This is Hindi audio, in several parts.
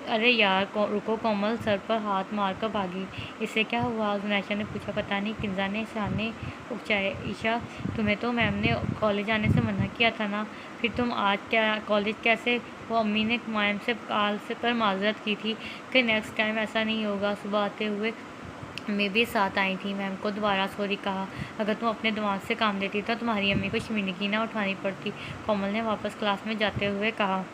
अरे यार रुको, कोमल सर पर हाथ मारकर भागी। इससे क्या हुआ? जुनैशा ने पूछा। पता नहीं, किन्जा ने सामने उकचाए। ईशा, तुम्हें तो मैम ने कॉलेज आने से मना किया था ना, फिर तुम आज क्या कॉलेज कैसे? वो अम्मी ने मैम से काल से पर माजरत की थी कि नेक्स्ट टाइम ऐसा नहीं होगा। सुबह आते हुए मैं भी साथ आई थी, मैम को दोबारा सॉरी कहा। अगर तुम अपने दिमाग से काम लेती तो तुम्हारी अम्मी को शर्मिंदगी ना उठानी पड़ती। कोमल ने वापस क्लास में जाते हुए कहा।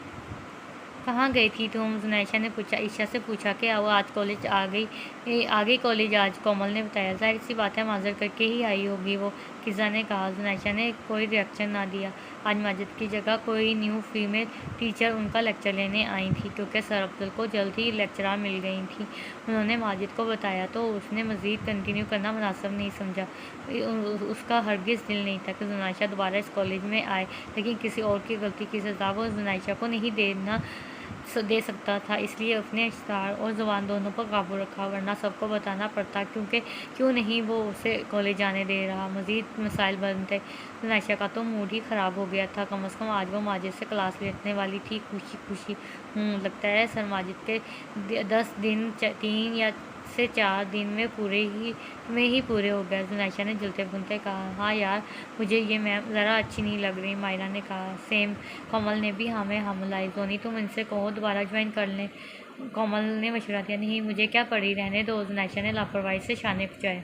कहाँ गई थी तुम? जुनैशा ने पूछा। ईशा से पूछा कि वो आज कॉलेज आ गई कॉलेज आज। कोमल ने बताया। जाहिर सी बात है, माजर करके ही आई होगी वो, किज़ा ने कहा। जुनैशा ने कोई रिएक्शन ना दिया। आज माजिद की जगह कोई न्यू फीमेल टीचर उनका लेक्चर लेने आई थी, क्योंकि सर अफजल को जल्द ही लेक्चरार मिल गई थी। उन्होंने माजिद को बताया तो उसने मज़ीद कंटिन्यू करना मुनासिब नहीं समझा। उसका हरगिज़ दिल नहीं था कि जुनैशा दोबारा इस कॉलेज में आए, लेकिन किसी और की गलती की सज़ा वो जुनैशा को नहीं दे सकता था। इसलिए अपने इश्तार और ज़ुबान दोनों पर काबू रखा, वरना सबको बताना पड़ता। क्यों नहीं वो उसे कॉलेज जाने दे रहा। मज़ीद मसाइल बनते। जुनैशा का तो मूड ही ख़राब हो गया था। कम अज़ कम आज वो माजिद से क्लास लेने वाली थी। खुशी खुशी लगता है सर माजिद के 10 दिन 3 या से 4 दिन में ही पूरे हो गए। जुनैशा ने जलते भुनते कहा। हाँ यार, मुझे ये मैम ज़रा अच्छी नहीं लग रही। मायरा ने कहा। सेम। कोमल ने भी हाँ में हाँ मिलाई। जोनी, तुम इनसे कहो दोबारा ज्वाइन कर लें। कोमल ने मशवरा दिया। नहीं, मुझे क्या पड़ी, रहने दो। जुनैशा ने लापरवाही से शाने कुचाए।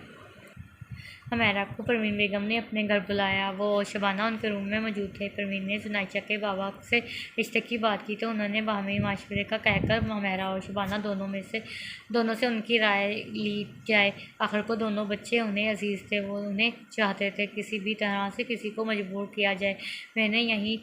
हमेरा को परवीन बेगम ने अपने घर बुलाया। वो और शबाना उनके रूम में मौजूद थे। परवीन ने जुनैशा के बाबा से रिश्ते की बात की तो उन्होंने बाहमी माशवरे का कहकर हमेरा और शबाना दोनों से उनकी राय ली जाए। आखिर को दोनों बच्चे उन्हें अजीज़ थे, वो उन्हें चाहते थे। किसी भी तरह से किसी को मजबूर किया जाए। मैंने यहीं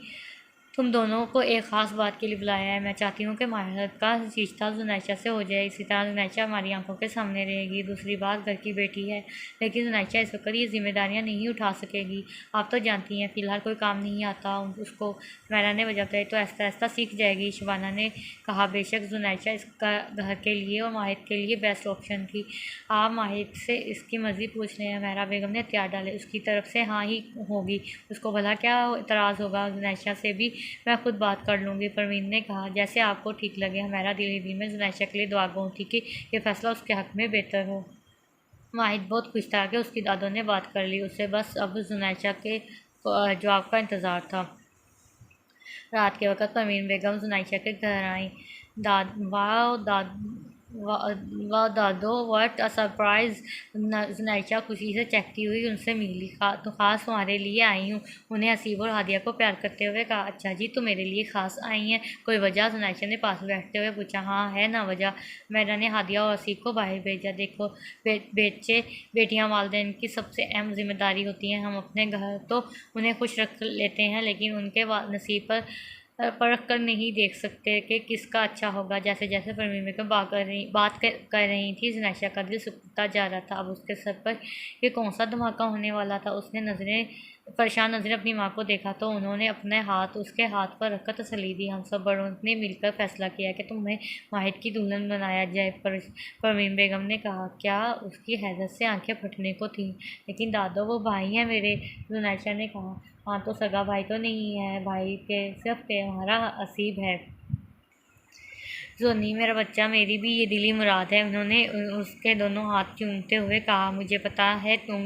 तुम दोनों को एक ख़ास बात के लिए बुलाया है। मैं चाहती हूँ कि माहिरत का रिश्ता जुनैशा से हो जाए। इसी तरह जुनैशा हमारी आंखों के सामने रहेगी। दूसरी बात, घर की बेटी है, लेकिन जुनैशा इस वक्त ये जिम्मेदारियाँ नहीं उठा सकेगी। आप तो जानती हैं, फ़िलहाल कोई काम नहीं आता उसको। मैरा ने वजह बताई। तो ऐसा ऐसा सीख जाएगी। शबाना ने कहा। बेशक जुनैशा इसका घर के लिए और माहिर के लिए बेस्ट ऑप्शन थी। आप माहिर से इसकी मर्ज़ी पूछ लें। मेरा बेगम ने हथियार डाले। उसकी तरफ से हाँ ही होगी, उसको भला क्या इतराज़ होगा। जुनैशा से भी मैं खुद बात कर लूँगी, परवीन ने कहा। जैसे आपको ठीक लगे। हमारा दिल ही दिल में जुनैशा के लिए दुआ गो थी कि यह फ़ैसला उसके हक़ में बेहतर हो। वाहिद बहुत खुश था कि उसकी दादों ने बात कर ली। उसे बस अब जुनैशा के जवाब का इंतज़ार था। रात के वक़्त परवीन बेगम जुनैशा के घर आई। वाह दादो, व्हाट अ सरप्राइज़। जुनैशा खुशी से चहकती हुई उनसे मिली। तो ख़ास तुम्हारे लिए आई हूँ, उन्हें हसीब और हादिया को प्यार करते हुए कहा। अच्छा जी, तो मेरे लिए ख़ास आई हैं? कोई वजह? जुनैशा ने पास बैठते हुए पूछा। हाँ, है ना वजह। मैंने हादिया और हसीब को बाहर भेजा। देखो बेटियाँ वालिदैन की सबसे अहम जिम्मेदारी होती हैं। हम अपने घर तो उन्हें खुश रख लेते हैं, लेकिन उनके नसीब पर परख कर नहीं देख सकते कि किसका अच्छा होगा। जैसे जैसे परवीन बेगम बात कर रही थी, जुनैशा का दिल सिकुड़ता जा रहा था। अब उसके सर पर ये कौन सा धमाका होने वाला था। उसने परेशान नजरें अपनी माँ को देखा तो उन्होंने अपने हाथ उसके हाथ पर रखकर तसल्ली दी। हम सब बड़ों ने मिलकर फैसला किया कि तुम्हें माहिर की दुल्हन बनाया जाए। परवीन बेगम ने कहा। क्या? उसकी हैरत से आंखें फटने को थीं। लेकिन दादो, वो भाई हैं मेरे, जुनैशा ने कहा। हाँ, तो सगा भाई तो नहीं है, भाई के सिर्फ तुम्हारा असीब है। जोनी, मेरा बच्चा, मेरी भी ये दिली मुराद है। उन्होंने उसके दोनों हाथ चूमते हुए कहा। मुझे पता है तुम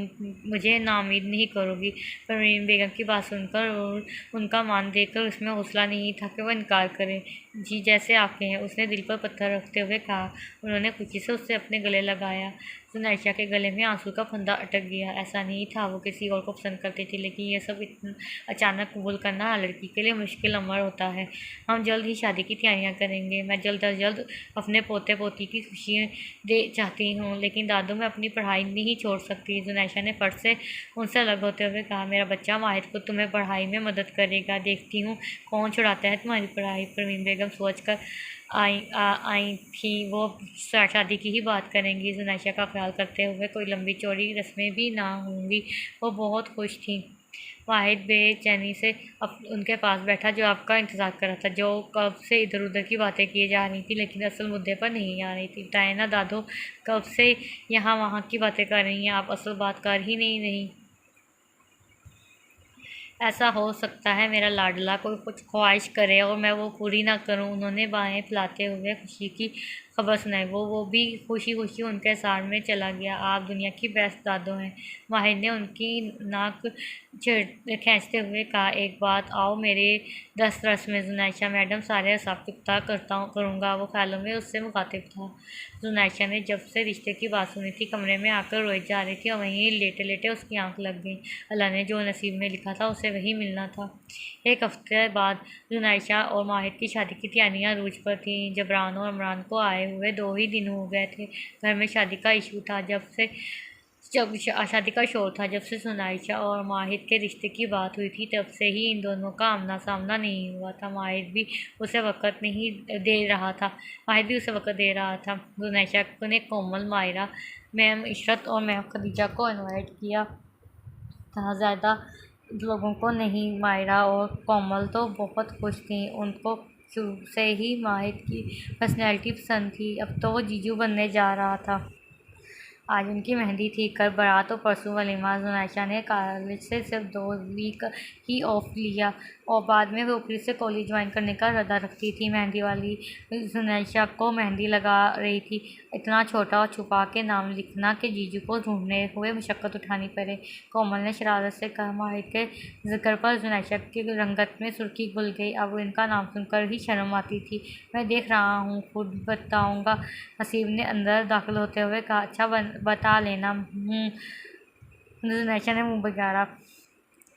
मुझे नाउम्मीद नहीं करोगी। परवीन बेगम की बात सुनकर और उनका मान देखकर उसमें हौसला नहीं था कि वह इनकार करे। जी, जैसे आपके हैं, उसने दिल पर पत्थर रखते हुए कहा। उन्होंने खुशी से उससे अपने गले लगाया। जुनैशा के गले में आंसू का फंदा अटक गया। ऐसा नहीं था वो किसी और को पसंद करती थी, लेकिन यह सब इतना अचानक कबूल करना लड़की के लिए मुश्किल अमर होता है। हम जल्द ही शादी की तैयारियां करेंगे। मैं जल्द अज जल्द अपने पोते पोती की खुशियाँ दे चाहती हूँ, लेकिन दादू, मैं अपनी पढ़ाई नहीं छोड़ सकती। जुनैशा ने फट से उनसे अलग होते हुए कहा। मेरा बच्चा, माहिर को तुम्हें पढ़ाई में मदद करेगा। देखती हूँ कौन छुड़ाता है तुम्हारी पढ़ाई। परवीन बेगम सोच कर आई थी वो शादी की ही बात करेंगी। जुनैशा का ख्याल करते हुए कोई लंबी चौड़ी रस्में भी ना होंगी। वो बहुत खुश थी। वाहिद बेचैनी से उनके पास बैठा, जो आपका इंतज़ार कर रहा था, जो कब से इधर उधर की बातें किए जा रही थी, लेकिन असल मुद्दे पर नहीं आ रही थी। बताए ना दादो, कब से यहाँ वहाँ की बातें कर रही हैं आप, असल बात कर ही नहीं रही। ऐसा हो सकता है मेरा लाडला कोई कुछ ख्वाहिश करे और मैं वो पूरी ना करूं। उन्होंने बाहें फैलाते हुए खुशी की खबर सुनाई। वो भी खुशी खुशी उनके साथ में चला गया। आप दुनिया की बेस्ट दादो हैं। माहिर ने उनकी नाक खींचते हुए कहा, एक बात आओ मेरे दस्तरस में जुनैशा मैडम सारे हिसाब किताब करूँगा। वो ख्यालों में उससे मुखातिब था। जुनैशा ने जब से रिश्ते की बात सुनी थी कमरे में आकर रोई जा रही थी और वहीं लेटे लेटे उसकी आंख लग गई। अल्लाह ने जो नसीब में लिखा था उसे वही मिलना था। एक हफ्ते बाद जुनैशा और माहिर की शादी की तैयारियां रूज पर थीं। जबरान और इमरान को आए हुए 2 ही दिन हो गए थे। घर में शादी का इशू था। जब शादी का शोर था। जब से जुनैशा और माहिर के रिश्ते की बात हुई थी तब से ही इन दोनों का आमना सामना नहीं हुआ था। माहिर भी उसे वक्त दे रहा था। जुनैशा ने कोमल, मायरा, मैम इशरत और मैम खदीजा को इनवाइट किया था। ज़्यादा लोगों को नहीं। मायरा और कोमल तो बहुत खुश थीं। उनको शुरू से ही माहिर की पर्सनैलिटी पसंद थी। अब तो वो जीजू बनने जा रहा था। आज उनकी मेहंदी थी, कल बारात और परसों वलीमा। जुनैशा ने कॉलेज से सिर्फ 2 वीक ही ऑफ लिया और बाद में वो फिर से कॉलेज ज्वाइन करने का इरादा रखती थी। मेहंदी वाली जुनैशा को मेहंदी लगा रही थी। इतना छोटा और छुपा के नाम लिखना कि जीजू को ढूंढने हुए मशक्क़त उठानी पड़े। कोमल ने शरारत से कहा। माहिर के जिक्र पर जुनैशा की रंगत में सुर्खी घुल गई। अब इनका नाम सुनकर ही शर्म आती थी। मैं देख रहा हूँ, खुद बताऊँगा, हसीब ने अंदर दाखिल होते हुए कहा। अच्छा बता लेना। जुनैशा ने मुंह बिगाड़ा।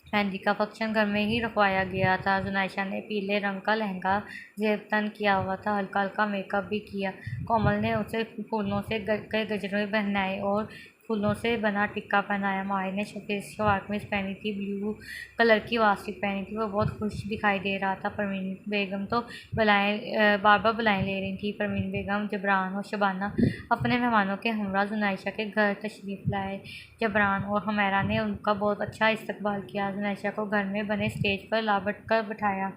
मेहंदी का फंक्शन घर में ही रखवाया गया था। जुनैशा ने पीले रंग का लहंगा जेब तन किया हुआ था। हल्का हल्का मेकअप भी किया। कोमल ने उसे फूलों से कई गजरे पहनाए और फूलों से बना टिक्का पहनाया। माहिर ने सफ़ेद सलवार कमीज पहनी थी, ब्लू कलर की वास्टिक पहनी थी। वो बहुत खुश दिखाई दे रहा था। परवीन बेगम तो बार बार बुलाएं ले रही थी। परवीन बेगम, जबरान और शबाना अपने मेहमानों के हमरा जुनैशा के घर तशरीफ़ लाए। जबरान और हुमैरा ने उनका बहुत अच्छा इस्तकबाल किया। जुनैशा को घर में बने स्टेज पर ला कर बिठाया।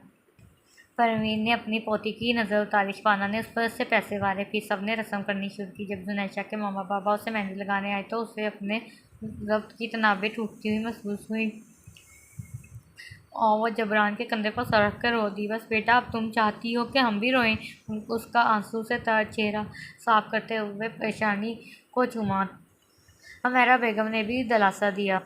परवीन ने अपनी पोती की नज़र उतारी। शबाना ने उस पर से पैसे वारे। फिर सब ने रस्म करनी शुरू की। जब जुनैशा के मामा बाबा उसे मेहंदी लगाने आए तो उसे अपने रब्त की तनाबें टूटती हुई महसूस हुई और वह जबरान के कंधे पर सर रख कर रो दी। बस बेटा, अब तुम चाहती हो कि हम भी रोएं? उसका आंसू से तर चेहरा साफ करते हुए पेशानी को चूमा। हुमैरा बेगम ने भी दिलासा दिया।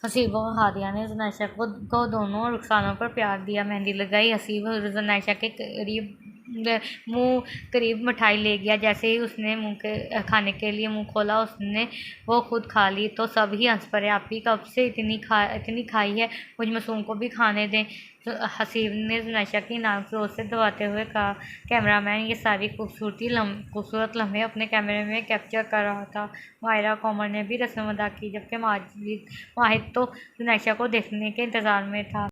हसीब और हादिया ने जुनैशा को दोनों रुखसानों पर प्यार दिया। मेहंदी लगाई। हसीब जुनैशा के करीब मिठाई ले गया। जैसे ही उसने खाने के लिए मुंह खोला उसने वो खुद खा ली तो सब ही हंस पड़े। आपकी कब से इतनी खाई है? मुझ मासूम को भी खाने दें। हसीब ने जुनैशा की नाक जोर से दबाते हुए कहा। कैमरामैन ये सारी खूबसूरत लम्हे अपने कैमरे में कैप्चर कर रहा था। मायरा कोमल ने भी रस्म अदा की, जबकि माहिर तो जुनैशा को देखने के इंतज़ार में था।